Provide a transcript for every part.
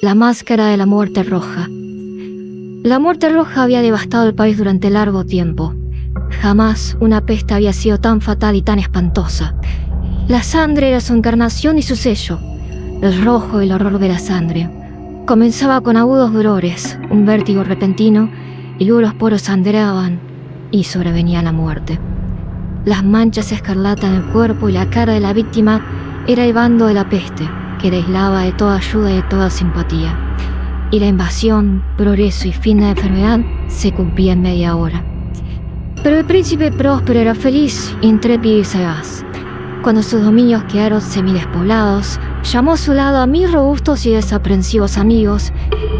La máscara de la muerte roja. La muerte roja había devastado el país durante largo tiempo. Jamás una peste había sido tan fatal y tan espantosa. La sangre era su encarnación y su sello. El rojo y el horror de la sangre. Comenzaba con agudos dolores, un vértigo repentino, y luego los poros sangraban y sobrevenía la muerte. Las manchas escarlata en el cuerpo y la cara de la víctima era el bando de la peste, que le aislaba de toda ayuda y de toda simpatía. Y la invasión, progreso y fin de la enfermedad se cumplía en media hora. Pero el príncipe próspero era feliz, intrépido y sagaz. Cuando sus dominios quedaron semidespoblados, llamó a su lado a 1000 robustos y desaprensivos amigos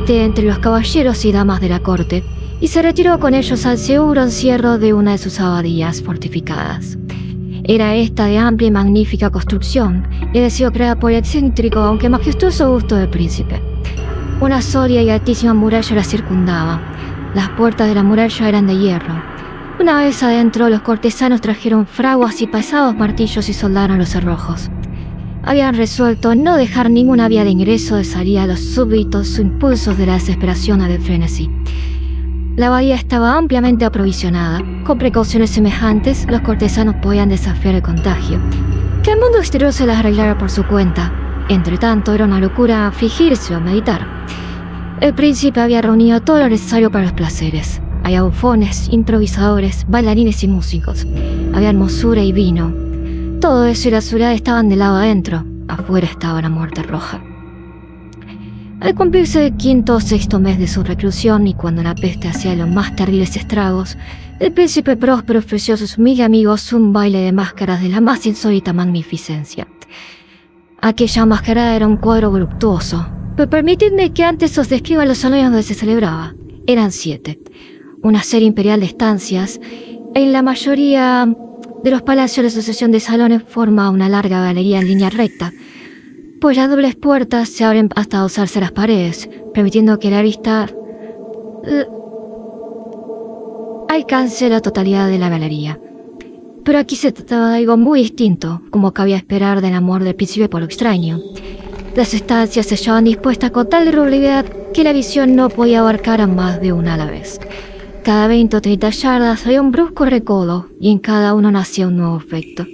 de entre los caballeros y damas de la corte, y se retiró con ellos al seguro encierro de una de sus abadías fortificadas. Era esta de amplia y magnífica construcción, y había sido creada por el excéntrico aunque majestuoso gusto del príncipe. Una sólida y altísima muralla la circundaba. Las puertas de la muralla eran de hierro. Una vez adentro, los cortesanos trajeron fraguas y pesados martillos y soldaron los cerrojos. Habían resuelto no dejar ninguna vía de ingreso o de salida a los súbitos impulsos de la desesperación o del frenesí. La abadía estaba ampliamente aprovisionada. Con precauciones semejantes, los cortesanos podían desafiar el contagio. Que el mundo exterior se las arreglara por su cuenta. Entre tanto, era una locura afligirse o meditar. El príncipe había reunido todo lo necesario para los placeres. Había bufones, improvisadores, bailarines y músicos. Había hermosura y vino. Todo eso y la ciudad estaban del lado adentro. Afuera estaba la muerte roja. Al cumplirse el 5º o 6º mes de su reclusión y cuando la peste hacía los más terribles estragos, el príncipe próspero ofreció a sus 1000 amigos un baile de máscaras de la más insólita magnificencia. Aquella mascarada era un cuadro voluptuoso, pero permitidme que antes os describa los salones donde se celebraba. Eran 7. Una serie imperial de estancias. En la mayoría de los palacios la sucesión de salones forma una larga galería en línea recta, pues las dobles puertas se abren hasta alzarse las paredes, permitiendo que la vista alcance la totalidad de la galería. Pero aquí se trataba de algo muy distinto, como cabía esperar del amor del príncipe por lo extraño. Las estancias se hallaban dispuestas con tal irregularidad que la visión no podía abarcar a más de una a la vez. Cada 20 o 30 yardas había un brusco recodo, y en cada uno nacía un nuevo efecto.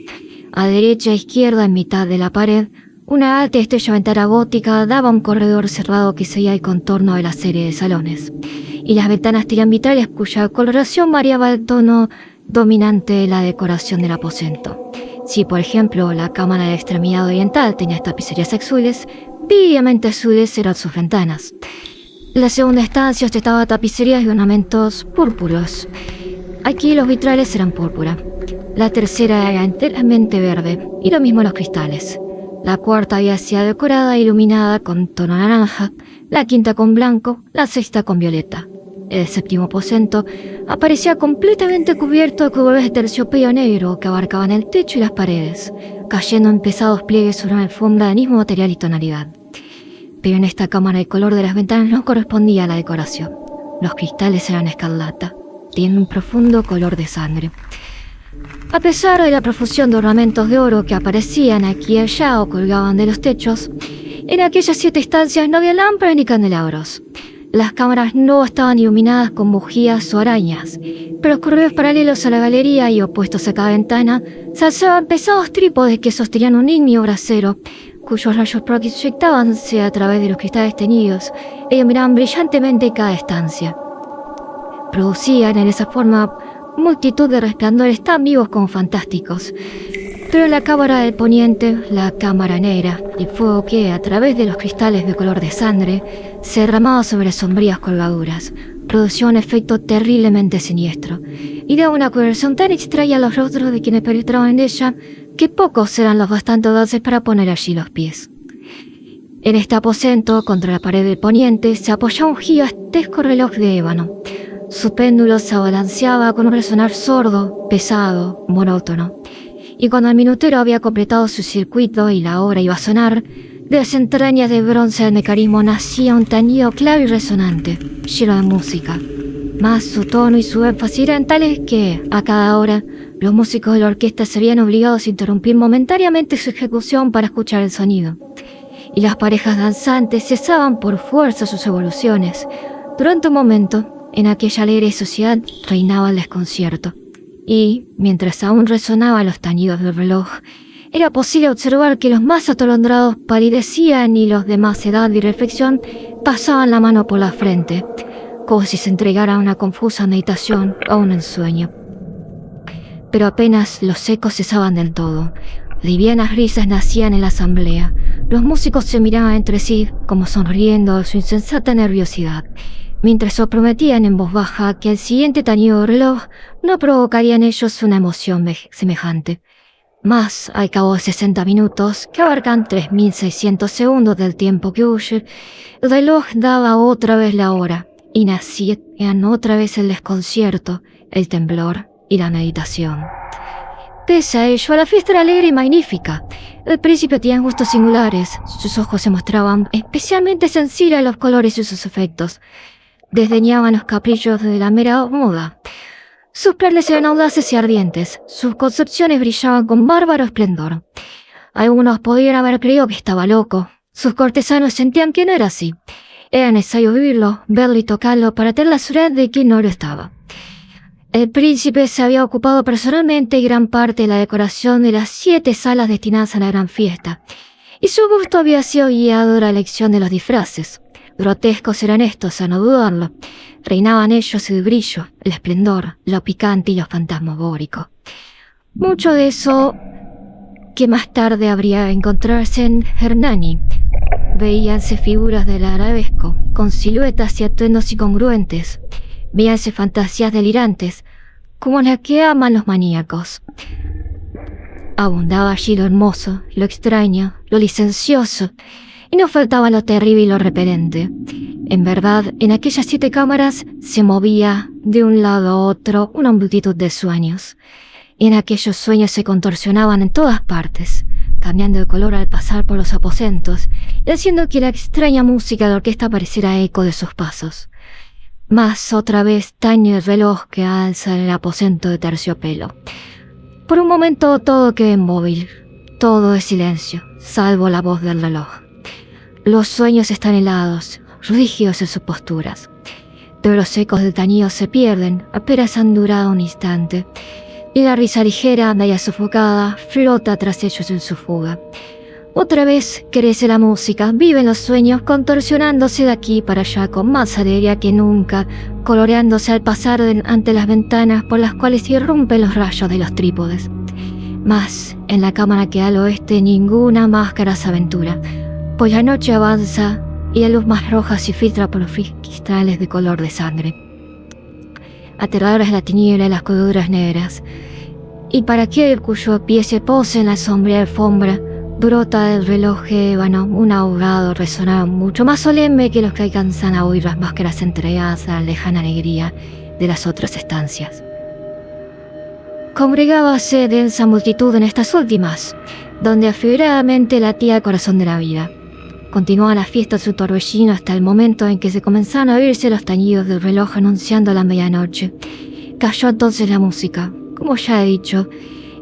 A derecha e izquierda, en mitad de la pared, una alta y estrecha ventana gótica daba un corredor cerrado que seguía el contorno de la serie de salones, y las ventanas triangulares cuya coloración variaba el tono dominante de la decoración del aposento. Si, por ejemplo, la cámara de la extremidad oriental tenía tapicerías azules, vívidamente azules eran sus ventanas. La segunda estancia ostentaba tapicerías y ornamentos púrpuros. Aquí los vitrales eran púrpura. La tercera era enteramente verde, y lo mismo los cristales. La cuarta había sido decorada e iluminada con tono naranja, la quinta con blanco, la sexta con violeta. El 7º aposento aparecía completamente cubierto de cubos de terciopelo negro que abarcaban el techo y las paredes, cayendo en pesados pliegues sobre una alfombra del mismo material y tonalidad. Pero en esta cámara el color de las ventanas no correspondía a la decoración. Los cristales eran escarlata, tienen un profundo color de sangre. A pesar de la profusión de ornamentos de oro que aparecían aquí y allá o colgaban de los techos, en aquellas 7 estancias no había lámparas ni candelabros. Las cámaras no estaban iluminadas con bujías o arañas, pero los corredores paralelos a la galería y opuestos a cada ventana se alzaban pesados trípodes que sostenían un ígneo brasero, cuyos rayos proyectábanse a través de los cristales teñidos e iluminaban brillantemente cada estancia. Producían en esa forma multitud de resplandores tan vivos como fantásticos. Pero en la cámara del poniente, la cámara negra, el fuego que, a través de los cristales de color de sangre, se derramaba sobre sombrías colgaduras, producía un efecto terriblemente siniestro, y daba una coloración tan extraña a los rostros de quienes penetraban en ella, que pocos eran los bastante audaces para poner allí los pies. En este aposento, contra la pared del poniente, se apoyaba un gigantesco reloj de ébano. Su péndulo se balanceaba con un resonar sordo, pesado, monótono. Y cuando el minutero había completado su circuito y la hora iba a sonar, de las entrañas de bronce del mecanismo nacía un tañido claro y resonante, lleno de música. Mas su tono y su énfasis eran tales que, a cada hora, los músicos de la orquesta se veían obligados a interrumpir momentáneamente su ejecución para escuchar el sonido. y las parejas danzantes cesaban por fuerza sus evoluciones. Durante un momento, en aquella alegre sociedad reinaba el desconcierto, y, mientras aún resonaban los tañidos del reloj, era posible observar que los más atolondrados palidecían y los de más edad y reflexión pasaban la mano por la frente, como si se entregaran a una confusa meditación o un ensueño. Pero apenas los ecos cesaban del todo, livianas risas nacían en la asamblea. Los músicos se miraban entre sí, como sonriendo de su insensata nerviosidad, mientras se prometían en voz baja que el siguiente tañido del reloj no provocaría en ellos una emoción semejante. Mas, al cabo de 60 minutos, que abarcan 3.600 segundos del tiempo que huye, el reloj daba otra vez la hora, y nacían otra vez el desconcierto, el temblor y la meditación. Pese a ello, la fiesta era alegre y magnífica. El príncipe tenía gustos singulares, sus ojos se mostraban especialmente sensibles a los colores y sus efectos. Desdeñaban los caprichos de la mera moda. Sus perlas eran audaces y ardientes, sus concepciones brillaban con bárbaro esplendor. Algunos podían haber creído que estaba loco, sus cortesanos sentían que no era así. Era necesario vivirlo, verlo y tocarlo para tener la seguridad de que no lo estaba. El príncipe se había ocupado personalmente gran parte de la decoración de las 7 salas destinadas a la gran fiesta, y su gusto había sido guiado a la elección de los disfraces. Grotescos eran estos, a no dudarlo. Reinaban ellos el brillo, el esplendor, lo picante y lo fantasmagórico. Mucho de eso que más tarde habría de encontrarse en Hernani. Veíanse figuras del arabesco, con siluetas y atuendos incongruentes. Veíanse fantasías delirantes, como las que aman los maníacos. Abundaba allí lo hermoso, lo extraño, lo licencioso, y no faltaba lo terrible y lo repelente. En verdad, en aquellas 7 cámaras se movía de un lado a otro una multitud de sueños, y en aquellos sueños se contorsionaban en todas partes, cambiando de color al pasar por los aposentos, y haciendo que la extraña música de la orquesta pareciera eco de sus pasos. Mas otra vez tañe el reloj que alza en el aposento de terciopelo. Por un momento todo queda inmóvil, todo es silencio, salvo la voz del reloj. Los sueños están helados, rígidos en sus posturas, pero los ecos del tañido se pierden, apenas han durado un instante, y la risa ligera, media sofocada, flota tras ellos en su fuga. Otra vez crece la música, viven los sueños contorsionándose de aquí para allá con más alegría que nunca, coloreándose al pasar ante las ventanas por las cuales irrumpen los rayos de los trípodes. Mas, en la cámara que al oeste ninguna máscara se aventura, pues la noche avanza y la luz más roja se filtra por los cristales de color de sangre. Aterradora es la tiniebla y las colgaduras negras, y para aquel cuyo pie se posa en la sombría alfombra, brota del reloj ébano un ahogado resonar mucho más solemne que los que alcanzan a oír las máscaras entregadas a la lejana alegría de las otras estancias. Congregábase densa multitud en estas últimas, donde afibradamente latía el corazón de la vida. Continuaba la fiesta en su torbellino hasta el momento en que se comenzaron a oírse los tañidos del reloj anunciando la medianoche. Cayó entonces la música. Como ya he dicho,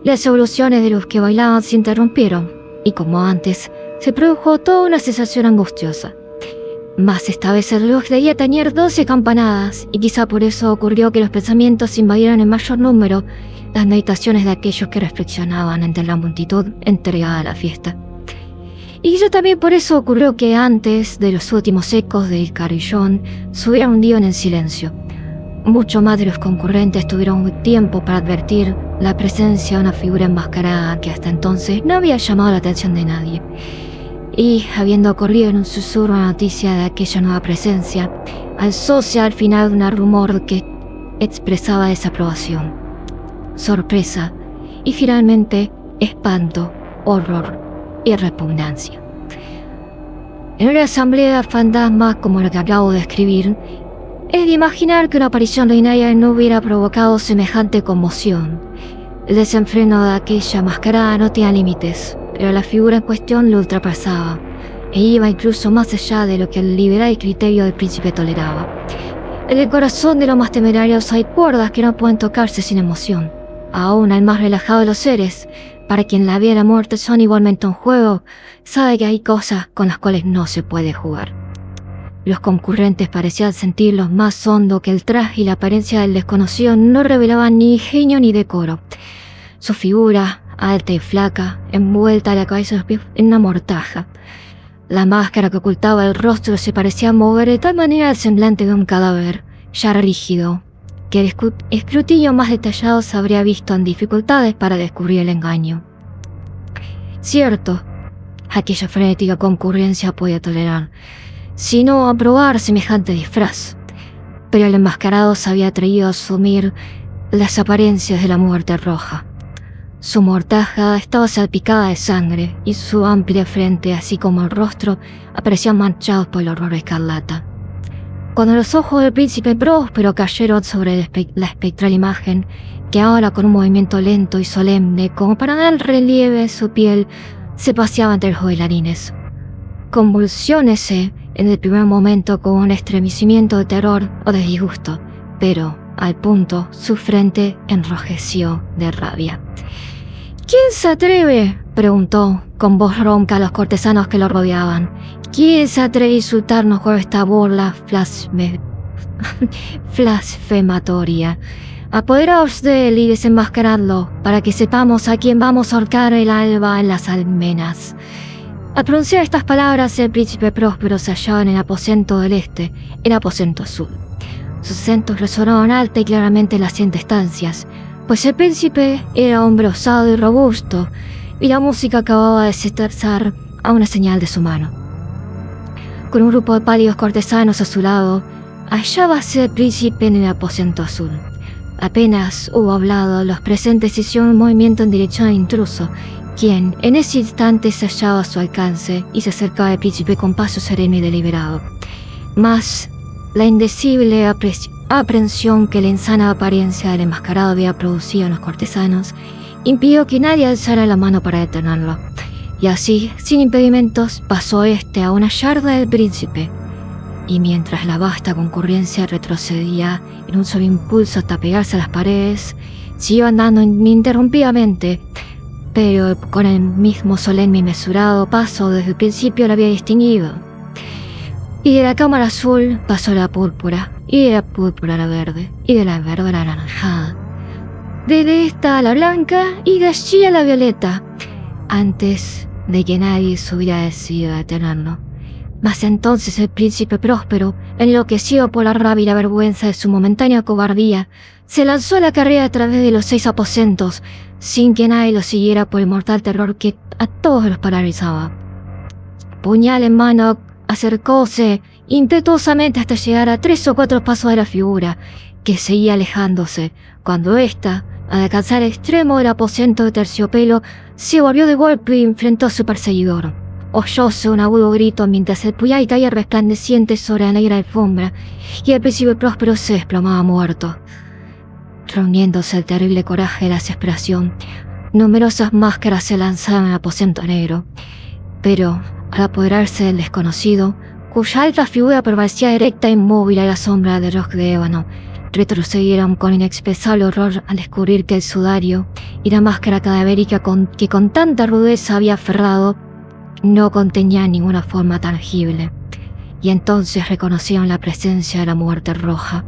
las evoluciones de los que bailaban se interrumpieron, y como antes, se produjo toda una sensación angustiosa. Mas esta vez el reloj debía tañer 12 campanadas, y quizá por eso ocurrió que los pensamientos invadieran en mayor número las meditaciones de aquellos que reflexionaban entre la multitud entregada a la fiesta. Y quizá también por eso ocurrió que antes de los últimos ecos del carillón se hubiera hundido en el silencio. Mucho más de los concurrentes tuvieron tiempo para advertir la presencia de una figura enmascarada que hasta entonces no había llamado la atención de nadie. Y, habiendo corrido en un susurro la noticia de aquella nueva presencia, alzóse al final un rumor que expresaba desaprobación, sorpresa y finalmente espanto, horror y repugnancia. En una asamblea fantasma como la que acabo de escribir, es de imaginar que una aparición ordinaria no hubiera provocado semejante conmoción. El desenfreno de aquella mascarada no tenía límites, pero la figura en cuestión lo ultrapasaba, e iba incluso más allá de lo que el liberal criterio del príncipe toleraba. En el corazón de los más temerarios hay cuerdas que no pueden tocarse sin emoción. Aún el más relajado de los seres, para quien la vida y la muerte son igualmente un juego, sabe que hay cosas con las cuales no se puede jugar. Los concurrentes parecían sentirlo más hondo que el traje y la apariencia del desconocido no revelaban ni ingenio ni decoro. Su figura, alta y flaca, envuelta a la cabeza y los pies en una mortaja. La máscara que ocultaba el rostro se parecía mover de tal manera el semblante de un cadáver, ya rígido, que el escrutinio más detallado se habría visto en dificultades para descubrir el engaño. Cierto, aquella frenética concurrencia podía tolerar, sino aprobar semejante disfraz, pero el enmascarado se había atrevido a asumir las apariencias de la muerte roja. Su mortaja estaba salpicada de sangre y su amplia frente, así como el rostro, aparecían manchados por el horror escarlata. Cuando los ojos del príncipe Próspero cayeron sobre la espectral imagen, que ahora con un movimiento lento y solemne, como para dar relieve a su piel, se paseaba entre los bailarines. Convulsiónese en el primer momento con un estremecimiento de terror o de disgusto, pero, al punto, su frente enrojeció de rabia. «¿Quién se atreve?», preguntó con voz ronca a los cortesanos que lo rodeaban. «¿Quién se atreve a insultarnos con esta burla blasfematoria? Apoderaos de él y desenmascaradlo, para que sepamos a quién vamos a ahorcar el alba en las almenas». Al pronunciar estas palabras, el príncipe Próspero se hallaba en el aposento del este, el aposento azul. Sus acentos resonaban alta y claramente en las siguientes estancias, pues el príncipe era hombre osado y robusto, y la música acababa de cesar a una señal de su mano. Con un grupo de pálidos cortesanos a su lado, hallábase el príncipe en el aposento azul. Apenas hubo hablado, los presentes hicieron un movimiento en dirección al intruso, quien en ese instante se hallaba a su alcance y se acercaba al príncipe con paso sereno y deliberado. Mas la indecible aprensión que la insana apariencia del enmascarado había producido en los cortesanos impidió que nadie alzara la mano para detenerlo, y así, sin impedimentos, pasó a una yarda del príncipe, y mientras la vasta concurrencia retrocedía en un solo impulso hasta pegarse a las paredes, siguió andando ininterrumpidamente, pero con el mismo solemne y mesurado paso desde el principio lo había distinguido. Y de la cámara azul pasó a la púrpura, y de la púrpura a la verde, y de la verde a la anaranjada. De esta a la blanca, y de allí a la violeta, antes de que nadie se hubiera decidido a detenerlo. Mas entonces el príncipe Próspero, enloquecido por la rabia y la vergüenza de su momentánea cobardía, se lanzó a la carrera a través de los 6 aposentos, sin que nadie lo siguiera por el mortal terror que a todos los paralizaba. Puñal en mano, acercóse impetuosamente hasta llegar a 3 o 4 pasos de la figura, que seguía alejándose, cuando ésta, al alcanzar el extremo del aposento de terciopelo, se volvió de golpe y enfrentó a su perseguidor. Oyóse un agudo grito mientras el puñal caía resplandeciente sobre la negra alfombra, y el príncipe Próspero se desplomaba muerto. Reuniéndose el terrible coraje de la desesperación, numerosas máscaras se lanzaron al aposento negro, pero al apoderarse del desconocido, cuya alta figura permanecía erecta e inmóvil a la sombra del reloj de ébano, retrocedieron con inexpresable horror al descubrir que el sudario y la máscara cadavérica que con tanta rudeza había aferrado no contenían ninguna forma tangible, y entonces reconocieron la presencia de la muerte roja.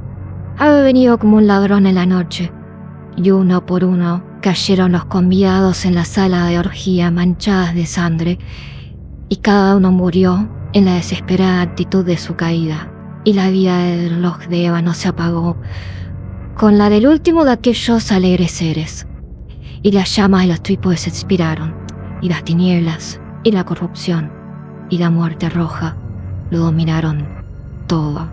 Había venido como un ladrón en la noche, y uno por uno cayeron los convidados en la sala de orgía manchadas de sangre, y cada uno murió en la desesperada actitud de su caída, y la vida del reloj de ébano se apagó con la del último de aquellos alegres seres, y las llamas de los trípodes se expiraron, y las tinieblas, y la corrupción, y la muerte roja lo dominaron todo.